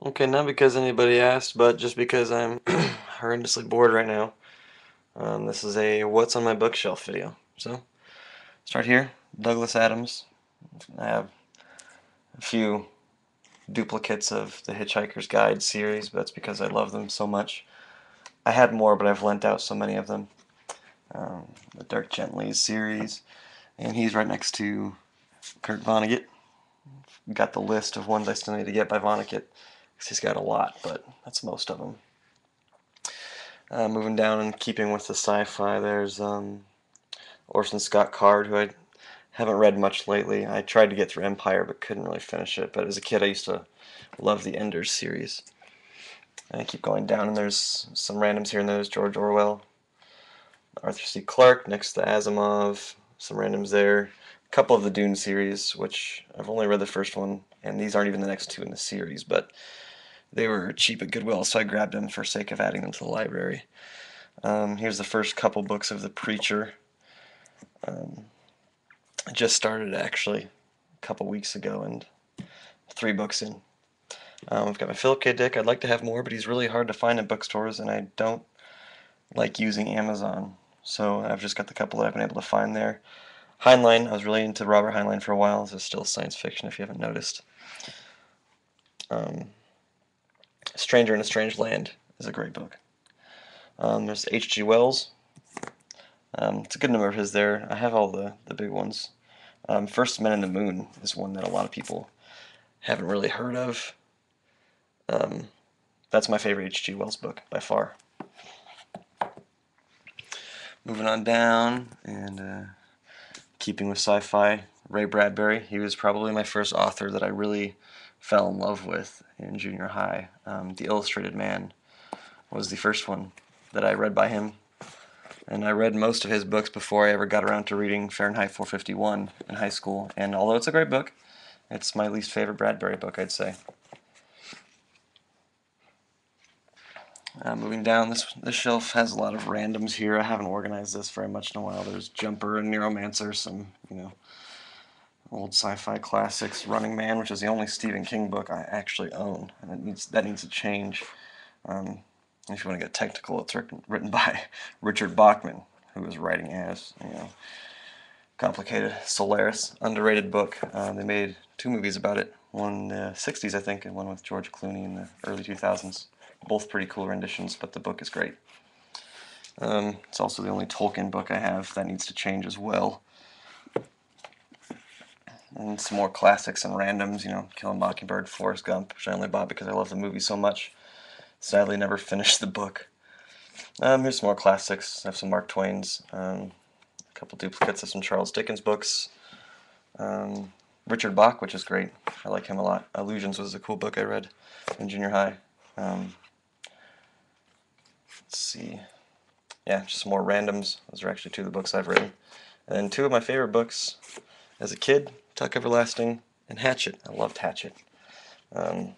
Okay, not because anybody asked, but just because I'm horrendously bored right now. This is a what's on my bookshelf video. So, start here. Douglas Adams. I have a few duplicates of the Hitchhiker's Guide series, but that's because I love them so much. I had more, but I've lent out so many of them. The Dirk Gently's series, and he's right next to Kurt Vonnegut. Got the list of ones I still need to get by Vonnegut, because he's got a lot, but that's most of them. Moving down and keeping with the sci-fi, there's Orson Scott Card, who I haven't read much lately. I tried to get through Empire, but couldn't really finish it. But as a kid, I used to love the Enders series. And I keep going down, and there's some randoms here and there. There's George Orwell, Arthur C. Clarke, next to Asimov, some randoms there. A couple of the Dune series, which I've only read the first one, and these aren't even the next two in the series, but they were cheap at Goodwill, so I grabbed them for sake of adding them to the library. Here's the first couple books of The Preacher. I just started actually a couple weeks ago, and 3 books in. I've got my Philip K. Dick. I'd like to have more, but he's really hard to find in bookstores, and I don't like using Amazon. So I've just got the couple that I've been able to find there. Heinlein, I was really into Robert Heinlein for a while. This is still science fiction if you haven't noticed. Um, Stranger in a Strange Land is a great book. There's H.G. Wells. It's a good number of his there. I have all the big ones. First Men in the Moon is one that a lot of people haven't really heard of. That's my favorite H.G. Wells book by far. Moving on down, and keeping with sci-fi, Ray Bradbury. He was probably my first author that I really fell in love with in junior high. The Illustrated Man was the first one that I read by him, and I read most of his books before I ever got around to reading Fahrenheit 451 in high school. And although it's a great book, it's my least favorite Bradbury book, I'd say. Moving down, this shelf has a lot of randoms here. I haven't organized this very much in a while. There's Jumper and Neuromancer, some, old sci-fi classics. Running Man, which is the only Stephen King book I actually own, and that needs to change. If you want to get technical, it's written by Richard Bachman, who was writing as, complicated. Solaris, underrated book. They made 2 movies about it, one in the 60s, I think, and one with George Clooney in the early 2000s. Both pretty cool renditions, but the book is great. It's also the only Tolkien book I have that needs to change as well. And some more classics and randoms, Kill a Mockingbird, Forrest Gump, which I only bought because I love the movie so much. Sadly, never finished the book. Here's some more classics. I have some Mark Twain's, a couple duplicates of some Charles Dickens books. Richard Bach, which is great. I like him a lot. Illusions was a cool book I read in junior high. Let's see. Yeah, just some more randoms. Those are actually 2 of the books I've written. And then 2 of my favorite books as a kid, Tuck Everlasting and Hatchet. I loved Hatchet. It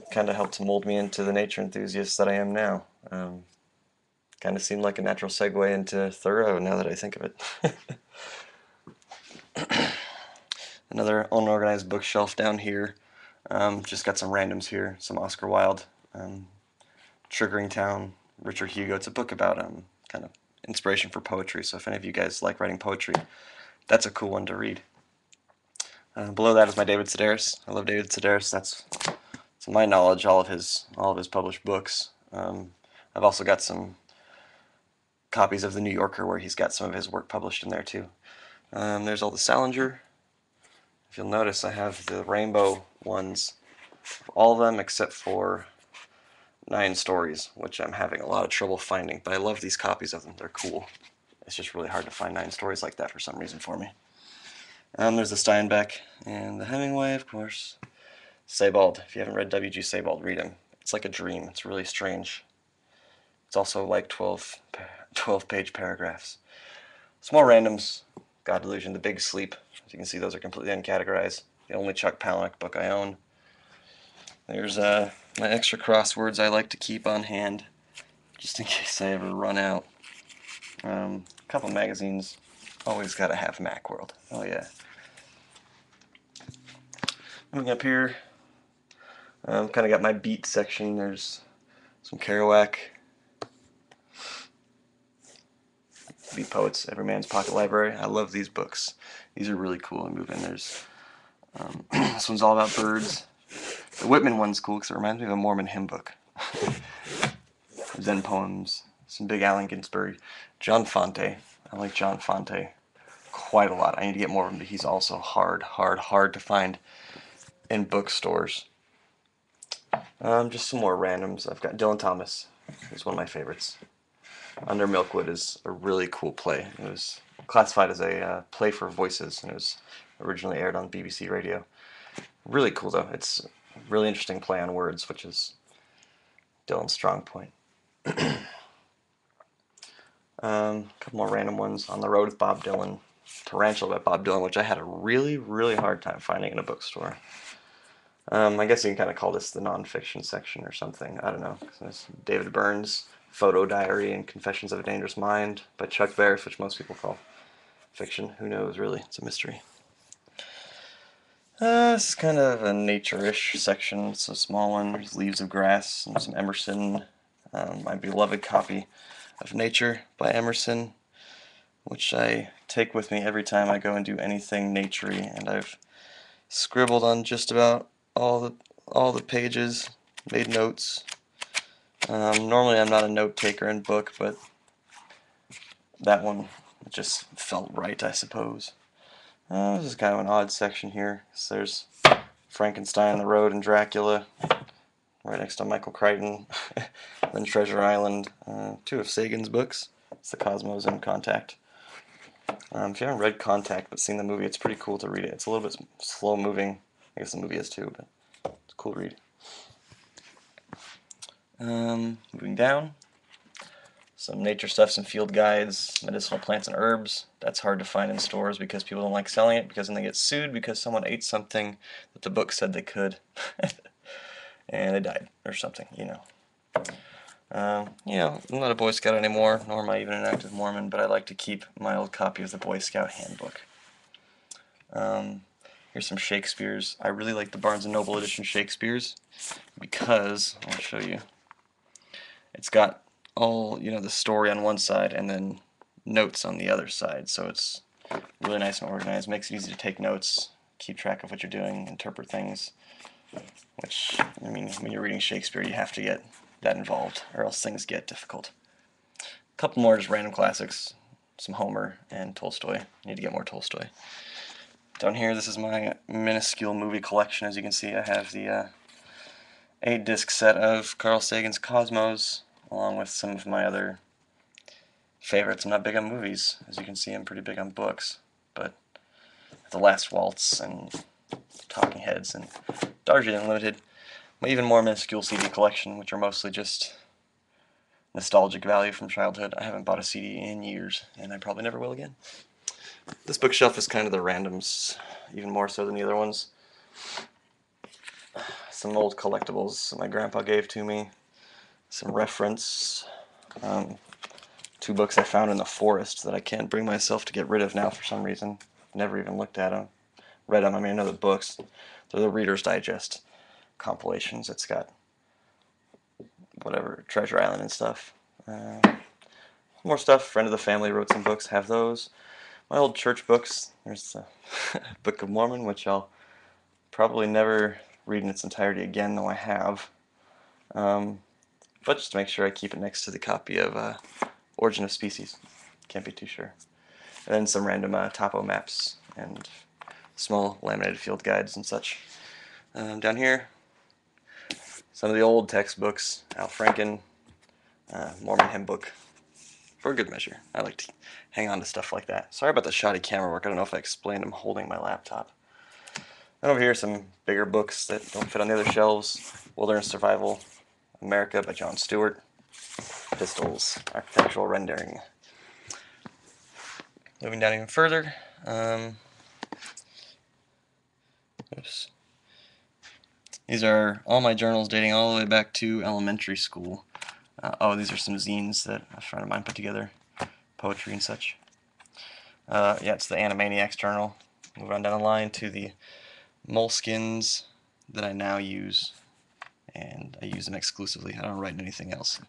kind of helped to mold me into the nature enthusiast that I am now. Kind of seemed like a natural segue into Thoreau now that I think of it. Another unorganized bookshelf down here. Just got some randoms here. Some Oscar Wilde, Triggering Town, Richard Hugo. It's a book about kind of inspiration for poetry. So if any of you guys like writing poetry, that's a cool one to read. Below that is my David Sedaris. I love David Sedaris. That's, to my knowledge, all of his published books. I've also got some copies of The New Yorker where he's got some of his work published in there too. There's all the Salinger. If you'll notice, I have the rainbow ones, all of them except for 9 Stories, which I'm having a lot of trouble finding, but I love these copies of them. They're cool. It's just really hard to find 9 Stories like that for some reason for me. There's the Steinbeck and the Hemingway, of course. Sebald. If you haven't read W.G. Sebald, read him. It's like a dream. It's really strange. It's also like 12-page paragraphs. Some more randoms. God Delusion, The Big Sleep. As you can see, those are completely uncategorized. The only Chuck Palahniuk book I own. There's my extra crosswords I like to keep on hand, just in case I ever run out. A couple magazines. Always gotta have Macworld. Oh yeah. Moving up here, Kind of got my beat section. There's some Kerouac, Beat Poets, Every Man's Pocket Library. I love these books. These are really cool and moving. There's this one's all about birds. The Whitman one's cool because it reminds me of a Mormon hymn book. Zen poems, some big Allen Ginsberg. John Fonte. I like John Fonte quite a lot. I need to get more of him, but he's also hard to find in bookstores. Just some more randoms. I've got Dylan Thomas. He's one of my favorites. Under Milkwood is a really cool play. It was classified as a play for voices, and it was originally aired on BBC Radio. Really cool, though. It's a really interesting play on words, which is Dylan's strong point. A couple more random ones. On the Road with Bob Dylan. Tarantula by Bob Dylan, which I had a really hard time finding in a bookstore. I guess you can kind of call this the nonfiction section or something. I don't know. There's David Burns' Photo Diary and Confessions of a Dangerous Mind by Chuck Barris, which most people call fiction. Who knows, really? It's a mystery. This is kind of a nature-ish section. It's a small one. There's Leaves of Grass and some Emerson. My beloved copy of Nature by Emerson, which I take with me every time I go and do anything naturey, and I've scribbled on just about all the pages, made notes. Normally I'm not a note taker in book, but that one just felt right, I suppose. This is kind of an odd section here. So there's Frankenstein, The Road, and Dracula, right next to Michael Crichton. Then Treasure Island, two of Sagan's books. It's The Cosmos and Contact. If you haven't read Contact but seen the movie, it's pretty cool to read it. It's a little bit slow moving. I guess the movie is too, but it's a cool read. Moving down, some nature stuff, some field guides, medicinal plants and herbs. That's hard to find in stores because people don't like selling it, because then they get sued because someone ate something that the book said they could. And they died or something, you know. I'm not a Boy Scout anymore, nor am I even an active Mormon, but I like to keep my old copy of the Boy Scout Handbook. Here's some Shakespeare's. I really like the Barnes & Noble edition Shakespeare's because, I'll show you, it's got all, the story on one side and then notes on the other side, so it's really nice and organized. Makes it easy to take notes, keep track of what you're doing, interpret things, which, I mean, when you're reading Shakespeare, you have to get that involved, or else things get difficult. A couple more just random classics, some Homer and Tolstoy. Need to get more Tolstoy. Down here, this is my minuscule movie collection. As you can see, I have the 8-disc set of Carl Sagan's Cosmos, along with some of my other favorites. I'm not big on movies. As you can see, I'm pretty big on books, but The Last Waltz and Talking Heads and Darjeeling Limited. My even more minuscule CD collection, which are mostly just nostalgic value from childhood. I haven't bought a CD in years, and I probably never will again. This bookshelf is kind of the randoms, even more so than the other ones. Some old collectibles that my grandpa gave to me. Some reference. 2 books I found in the forest that I can't bring myself to get rid of now for some reason. Never even looked at them. Read them, I know the books. They're the Reader's Digest compilations. It's got whatever, Treasure Island and stuff. More stuff. Friend of the family wrote some books. Have those. My old church books. There's the Book of Mormon, which I'll probably never read in its entirety again, though I have. But just to make sure, I keep it next to the copy of Origin of Species. Can't be too sure. And then some random topo maps and small laminated field guides and such. Down here, some of the old textbooks, Al Franken, Mormon hymn book, for good measure. I like to hang on to stuff like that. Sorry about the shoddy camera work. I don't know if I explained. I'm holding my laptop. And over here, some bigger books that don't fit on the other shelves. Wilderness Survival, America by John Stewart. Pistols, architectural rendering. Moving down even further. Oops. These are all my journals dating all the way back to elementary school. These are some zines that a friend of mine put together. Poetry and such. It's the Animaniacs journal. Move on down the line to the moleskins that I now use and I use them exclusively. I don't write anything else.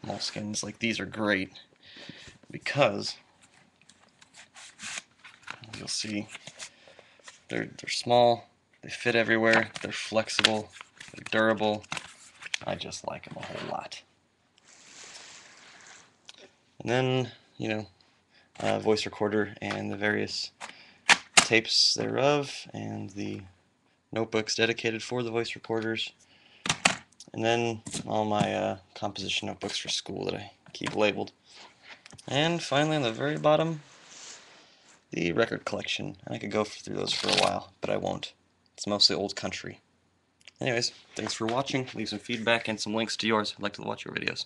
Moleskins like these are great because you'll see they're small, they fit everywhere, they're flexible, they're durable. I just like them a whole lot. And then, voice recorder and the various tapes thereof, and the notebooks dedicated for the voice recorders, and then all my composition notebooks for school that I keep labeled. And finally, on the very bottom, the record collection. And I could go through those for a while, but I won't. It's mostly old country. Anyways, thanks for watching. Leave some feedback and some links to yours. I'd like to watch your videos.